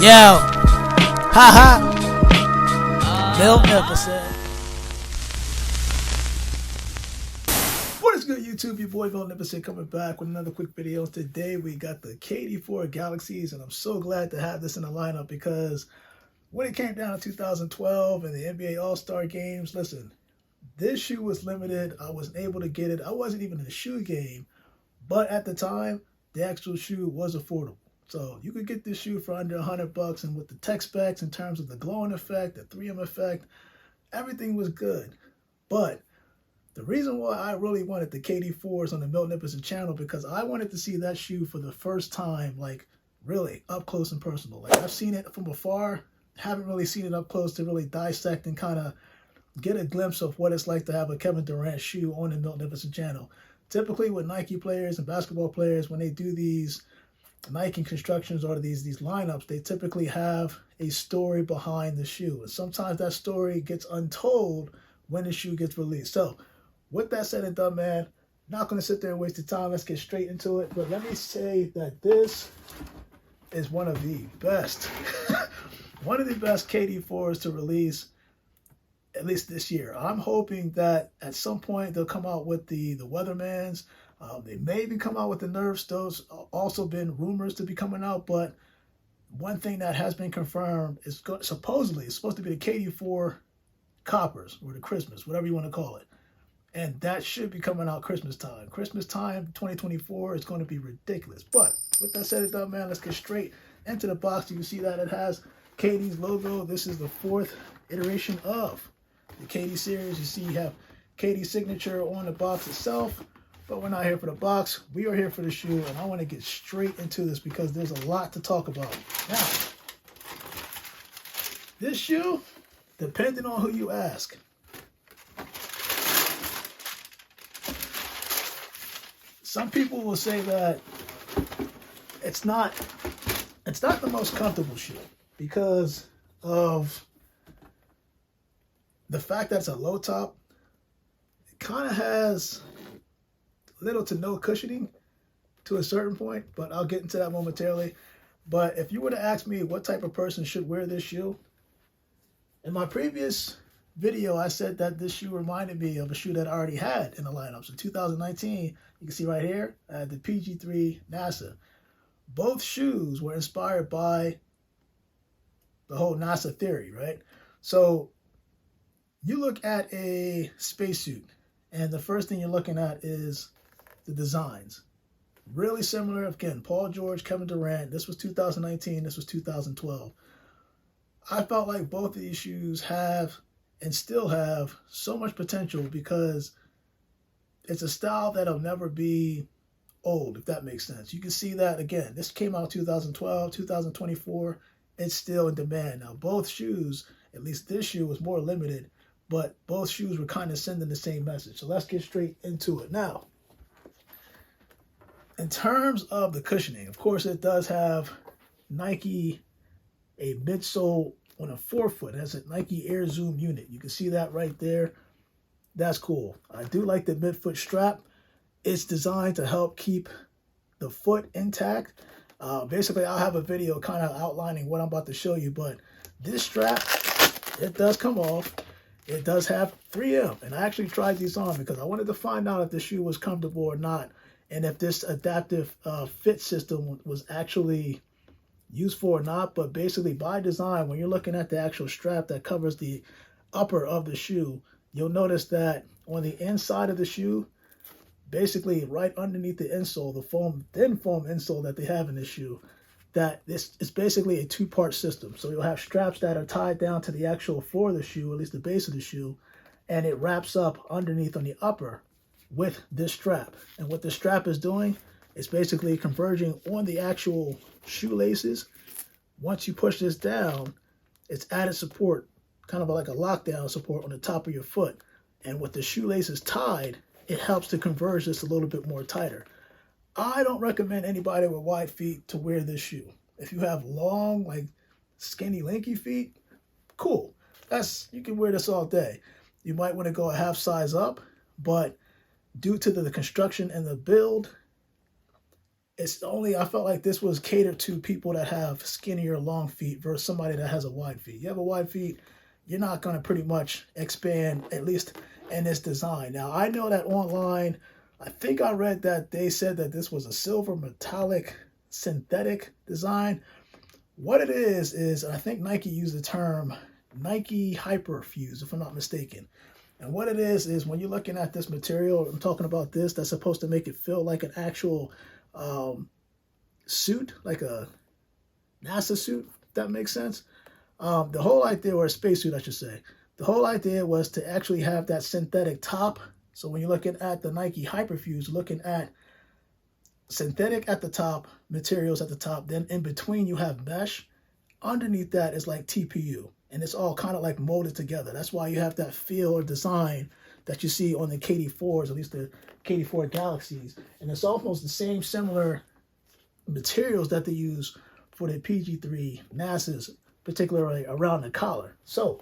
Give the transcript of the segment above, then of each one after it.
Yo, haha, they'll never say. What is good, YouTube? Your boy Bill Nipperson coming back with another quick video. Today we got the KD4 Galaxies, and I'm so glad to have this in the lineup because when it came down to 2012 and the NBA All-Star games, listen, this shoe was limited. I wasn't able to get it. I wasn't even in the shoe game, but at the time, the actual shoe was affordable. So you could get this shoe for under $100, and with the tech specs in terms of the glowing effect, the 3M effect, everything was good. But the reason why I really wanted the KD4s on the Bill Nipperson channel, because I wanted to see that shoe for the first time, like really up close and personal. Like I've seen it from afar, haven't really seen it up close to really dissect and kind of get a glimpse of what it's like to have a Kevin Durant shoe on the Bill Nipperson channel. Typically with Nike players and basketball players, when they do these Nike constructions or these lineups, they typically have a story behind the shoe. And sometimes that story gets untold when the shoe gets released. So with that said and done, man, not going to sit there and waste the time. Let's get straight into it. But let me say that this is one of the best, one of the best KD4s to release, at least this year. I'm hoping that at some point they'll come out with the Weathermans. They may even come out with the Nerves. Those also been rumors to be coming out, but one thing that has been confirmed is supposedly it's supposed to be the KD4 Coppers or the Christmas, whatever you want to call it. And that should be coming out Christmas time. Christmas time 2024 is going to be ridiculous. But with that said and done, man, let's get straight into the box. You can see that it has KD's logo. This is the 4th iteration of the KD series. You see you have KD's signature on the box itself. But we're not here for the box. We are here for the shoe, and I want to get straight into this because there's a lot to talk about. Now, this shoe, depending on who you ask, some people will say that it's not the most comfortable shoe because of the fact that it's a low top. It kind of has little to no cushioning to a certain point, but I'll get into that momentarily. But if you were to ask me what type of person should wear this shoe, in my previous video, I said that this shoe reminded me of a shoe that I already had in the lineup. So 2019, you can see right here, I had the PG3 NASA. Both shoes were inspired by the whole NASA theory, right? So you look at a spacesuit, and the first thing you're looking at is the designs. Really similar. Again, Paul George, Kevin Durant. This was 2019. This was 2012. I felt like both of these shoes have and still have so much potential because it's a style that'll never be old, if that makes sense. You can see that, again, this came out 2012, 2024. It's still in demand. Now, both shoes, at least this shoe was more limited, but both shoes were kind of sending the same message. So let's get straight into it. Now, in terms of the cushioning, of course, it does have Nike, a midsole on a forefoot. It has a Nike Air Zoom unit. You can see that right there. That's cool. I do like the midfoot strap. It's designed to help keep the foot intact. Basically, I'll have a video kind of outlining what I'm about to show you, but this strap, it does come off. It does have 3M, and I actually tried these on because I wanted to find out if the shoe was comfortable or not, and if this adaptive fit system was actually useful or not. But basically, by design, when you're looking at the actual strap that covers the upper of the shoe, you'll notice that on the inside of the shoe, basically right underneath the insole, the thin foam insole that they have in this shoe, that this is basically a 2-part system. So you'll have straps that are tied down to the actual floor of the shoe, at least the base of the shoe, and it wraps up underneath on the upper with this strap. And what this strap is doing is basically converging on the actual shoelaces. Once you push this down, it's added support, kind of like a lockdown support on the top of your foot. And with the shoelaces tied, it helps to converge this a little bit more tighter. I don't recommend anybody with wide feet to wear this shoe. If you have long, like skinny, lanky feet, cool. You can wear this all day. You might want to go a half size up, but due to the construction and the build, I felt like this was catered to people that have skinnier long feet versus somebody that has a wide feet. You have a wide feet, you're not going to pretty much expand, at least in this design. Now, I know that online, I think I read that they said that this was a silver metallic synthetic design. What it is I think Nike used the term Nike Hyperfuse, if I'm not mistaken. And what it is when you're looking at this material, I'm talking about this, that's supposed to make it feel like an actual suit, like a NASA suit, if that makes sense. The whole idea, or a spacesuit, I should say, the whole idea was to actually have that synthetic top. So when you're looking at the Nike Hyperfuse, looking at synthetic at the top, materials at the top, then in between you have mesh. Underneath that is like TPU, and it's all kind of like molded together. That's why you have that feel or design that you see on the KD4s, at least the KD4 Galaxies. And it's almost the same similar materials that they use for the PG3 NASAs, particularly around the collar. So,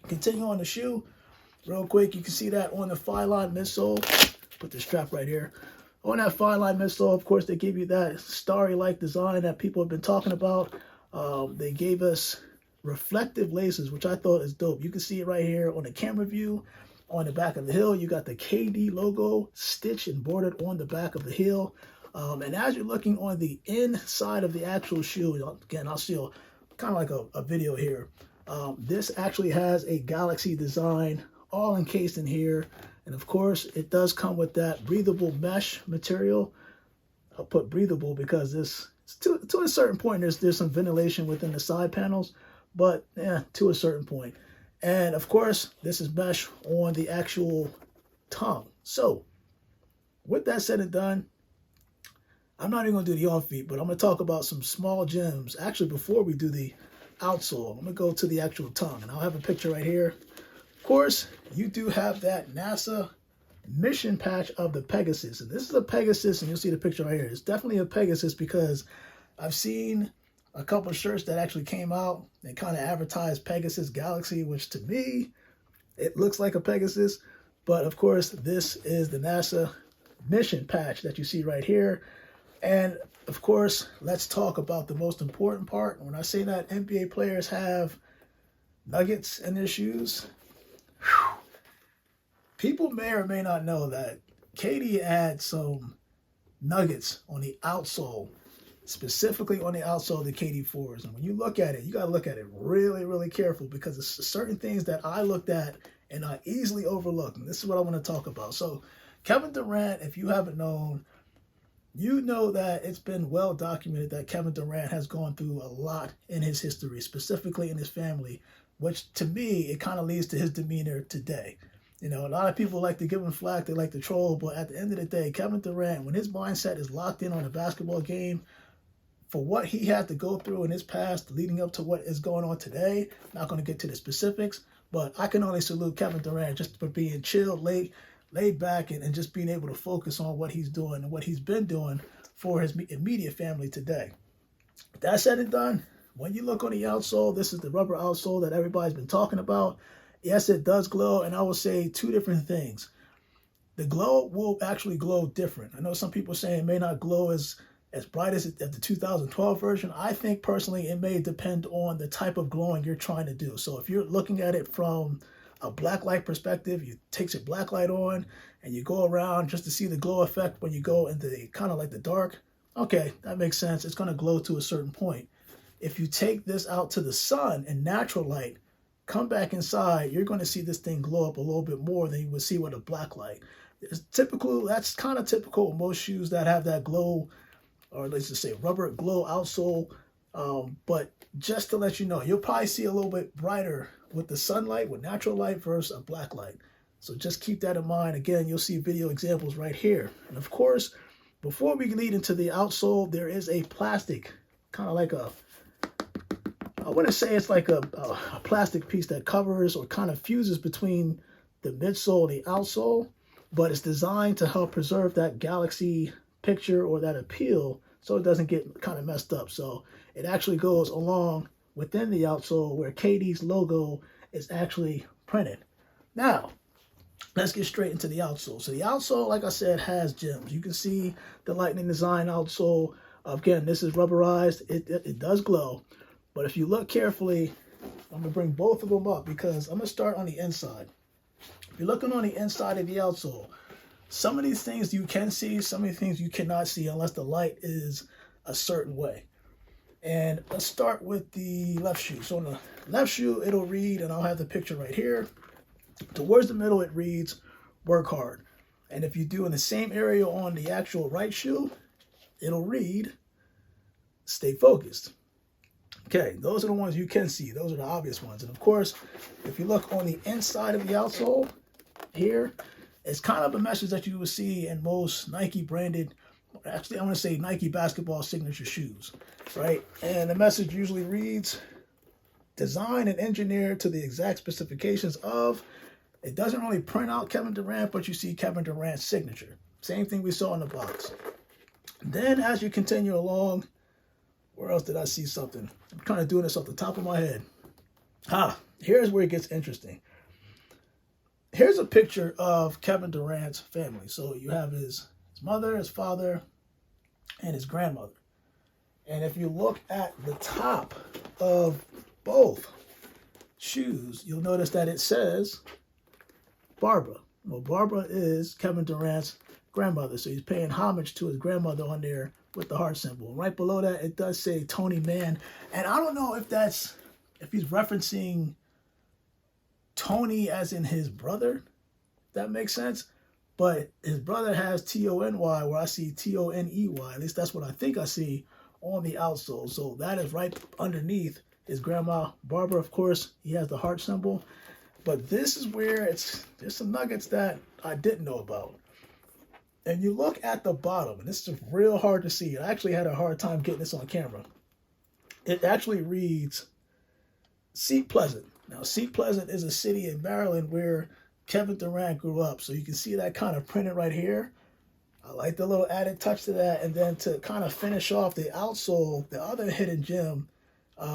continue on the shoe. Real quick, you can see that on the Filine midsole. Put the strap right here. On that Filine midsole, of course, they give you that starry-like design that people have been talking about. They gave us reflective laces, which I thought is dope. You can see it right here on the camera view. On the back of the heel, you got the KD logo stitched and bordered on the back of the heel. And as you're looking on the inside of the actual shoe, again, I'll show kind of like a video here. This actually has a Galaxy design all encased in here. And of course, it does come with that breathable mesh material. I'll put breathable because this, to a certain point, there's some ventilation within the side panels, but yeah, to a certain point. And of course, this is mesh on the actual tongue. So with that said and done, I'm not even going to do the on feet, but I'm going to talk about some small gems. Actually, before we do the outsole, I'm going to go to the actual tongue, and I'll have a picture right here. Of course, you do have that NASA mission patch of the Pegasus. And this is a Pegasus, and you'll see the picture right here. It's definitely a Pegasus because I've seen a couple of shirts that actually came out and kind of advertised Pegasus Galaxy, which to me, it looks like a Pegasus. But of course, this is the NASA mission patch that you see right here. And of course, let's talk about the most important part. When I say that NBA players have nuggets in their shoes, people may or may not know that KD had some nuggets on the outsole, specifically on the outsole of the KD4s. And when you look at it, you got to look at it really, really careful because there's certain things that I looked at and I easily overlooked. And this is what I want to talk about. So Kevin Durant, if you haven't known, you know that it's been well documented that Kevin Durant has gone through a lot in his history, specifically in his family, which to me, it kind of leads to his demeanor today. You know, a lot of people like to give him flack, they like to troll, but at the end of the day, Kevin Durant, when his mindset is locked in on a basketball game, for what he had to go through in his past leading up to what is going on today, not going to get to the specifics, but I can only salute Kevin Durant just for being chilled, laid back, and just being able to focus on what he's doing and what he's been doing for his immediate family today. That said and done, when you look on the outsole, this is the rubber outsole that everybody's been talking about. Yes, it does glow, and I will say two different things. The glow will actually glow different. I know some people saying it may not glow as bright as the 2012 version. I think personally it may depend on the type of glowing you're trying to do. So if you're looking at it from a black light perspective, you take your black light on and you go around just to see the glow effect when you go into the kind of like the dark. Okay, that makes sense. It's going to glow to a certain point. If you take this out to the sun in natural light, come back inside, you're going to see this thing glow up a little bit more than you would see with a black light. It's typical. That's kind of typical of most shoes that have that glow, or let's just say rubber glow outsole. But just to let you know, you'll probably see a little bit brighter with the sunlight, with natural light versus a black light. So just keep that in mind. Again, you'll see video examples right here. And of course, before we lead into the outsole, there is a plastic, kind of like I wouldn't say it's like a plastic piece that covers or kind of fuses between the midsole and the outsole, but it's designed to help preserve that Galaxy picture or that appeal so it doesn't get kind of messed up. So it actually goes along within the outsole where KD's logo is actually printed. Now, let's get straight into the outsole. So the outsole, like I said, has gems. You can see the lightning design outsole. Again, this is rubberized. It does glow. But if you look carefully, I'm going to bring both of them up because I'm going to start on the inside. If you're looking on the inside of the outsole, some of these things you can see, some of the things you cannot see unless the light is a certain way. And let's start with the left shoe. So on the left shoe, it'll read, and I'll have the picture right here. Towards the middle, it reads, work hard. And if you do in the same area on the actual right shoe, it'll read, stay focused. Okay, those are the ones you can see. Those are the obvious ones. And of course, if you look on the inside of the outsole here, it's kind of a message that you will see in most Nike branded, actually I want to say Nike basketball signature shoes, right? And the message usually reads, designed and engineered to the exact specifications of, it doesn't really print out Kevin Durant, but you see Kevin Durant's signature. Same thing we saw in the box. Then as you continue along, where else did I see something? I'm kind of doing this off the top of my head. Here's where it gets interesting. Here's a picture of Kevin Durant's family. So you have his mother, his father, and his grandmother. And if you look at the top of both shoes, you'll notice that it says Barbara. Well, Barbara is Kevin Durant's grandmother, so he's paying homage to his grandmother on there with the heart symbol. Right below that, it does say Tony Mann, and I don't know if he's referencing Tony as in his brother, if that makes sense, but his brother has T-O-N-Y, where I see T-O-N-E-Y. At least that's what I think I see on the outsole. So that is right underneath his grandma Barbara. Of course, he has the heart symbol. But this is where there's some nuggets that I didn't know about. And you look at the bottom, and this is real hard to see. I actually had a hard time getting this on camera. It actually reads, Seat Pleasant. Now, Seat Pleasant is a city in Maryland where Kevin Durant grew up. So you can see that kind of printed right here. I like the little added touch to that. And then to kind of finish off the outsole, the other hidden gem,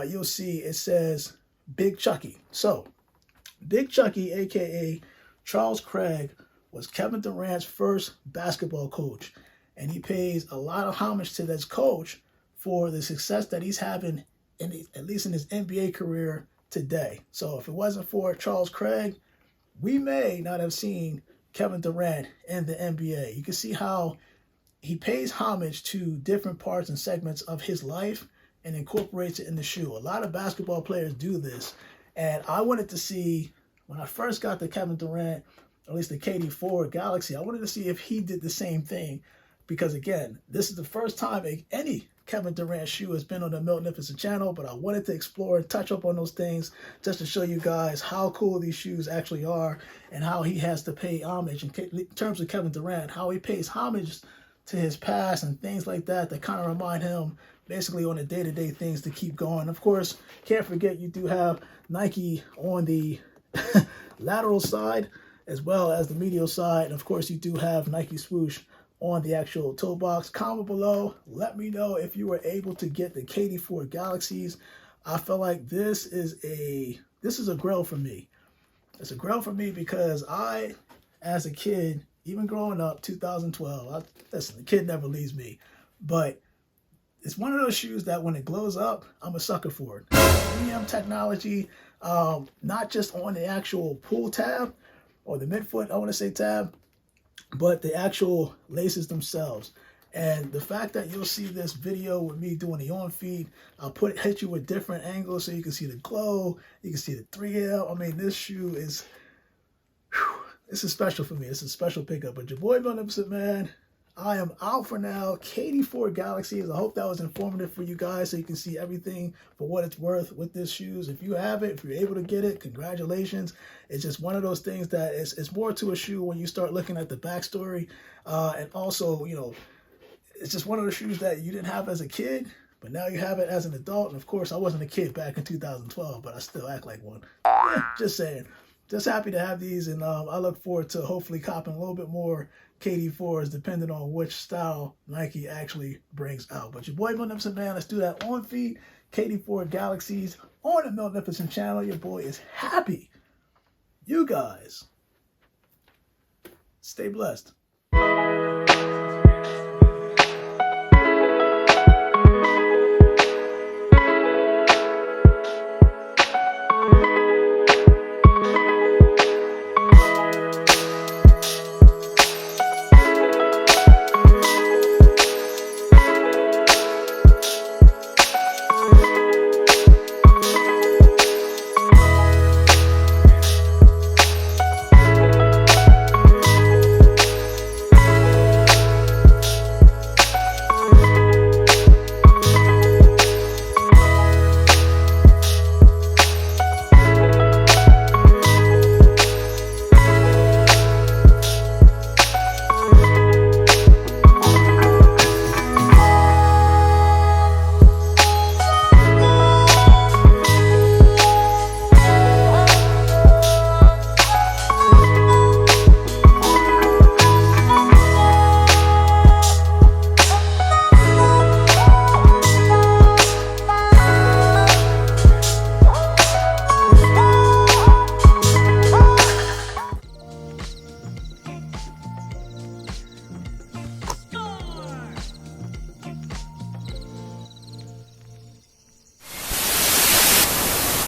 you'll see it says Big Chucky. So Big Chucky, a.k.a. Charles Craig, was Kevin Durant's first basketball coach. And he pays a lot of homage to this coach for the success that he's having, at least in his NBA career today. So if it wasn't for Charles Craig, we may not have seen Kevin Durant in the NBA. You can see how he pays homage to different parts and segments of his life and incorporates it in the shoe. A lot of basketball players do this. And I wanted to see, when I first got the Kevin Durant, at least the KD4 Galaxy, I wanted to see if he did the same thing. Because again, this is the first time any Kevin Durant shoe has been on the Miltnificent channel, but I wanted to explore and touch up on those things just to show you guys how cool these shoes actually are and how he has to pay homage in terms of Kevin Durant, how he pays homage to his past and things like that kind of remind him basically on the day-to-day things to keep going. Of course, can't forget you do have Nike on the lateral side as well as the medial side. And of course, you do have Nike swoosh on the actual toe box. Comment below. Let me know if you were able to get the KD4 Galaxies. I feel like this is a grail for me. It's a grail for me because I, as a kid, even growing up, 2012, listen, the kid never leaves me. But it's one of those shoes that when it glows up, I'm a sucker for it. EM technology, not just on the actual pull tab or the midfoot, I want to say tab, but the actual laces themselves. And the fact that you'll see this video with me doing the on feet, I'll hit you with different angles so you can see the glow, you can see the 3L. I mean, this shoe is, this is special for me. It's a special pickup. But your boy Miltnificent, man, I am out for now. KD4 Galaxies. I hope that was informative for you guys so you can see everything for what it's worth with this shoes. If you have it, if you're able to get it, congratulations. It's just one of those things that it's more to a shoe when you start looking at the backstory. And also, you know, it's just one of the shoes that you didn't have as a kid, but now you have it as an adult. And of course, I wasn't a kid back in 2012, but I still act like one. Just saying. Just happy to have these, and I look forward to hopefully copping a little bit more KD4s, depending on which style Nike actually brings out. But your boy Miltnificent, man, let's do that on feet. KD4 Galaxies on the Miltnificent channel. Your boy is happy. You guys Stay blessed.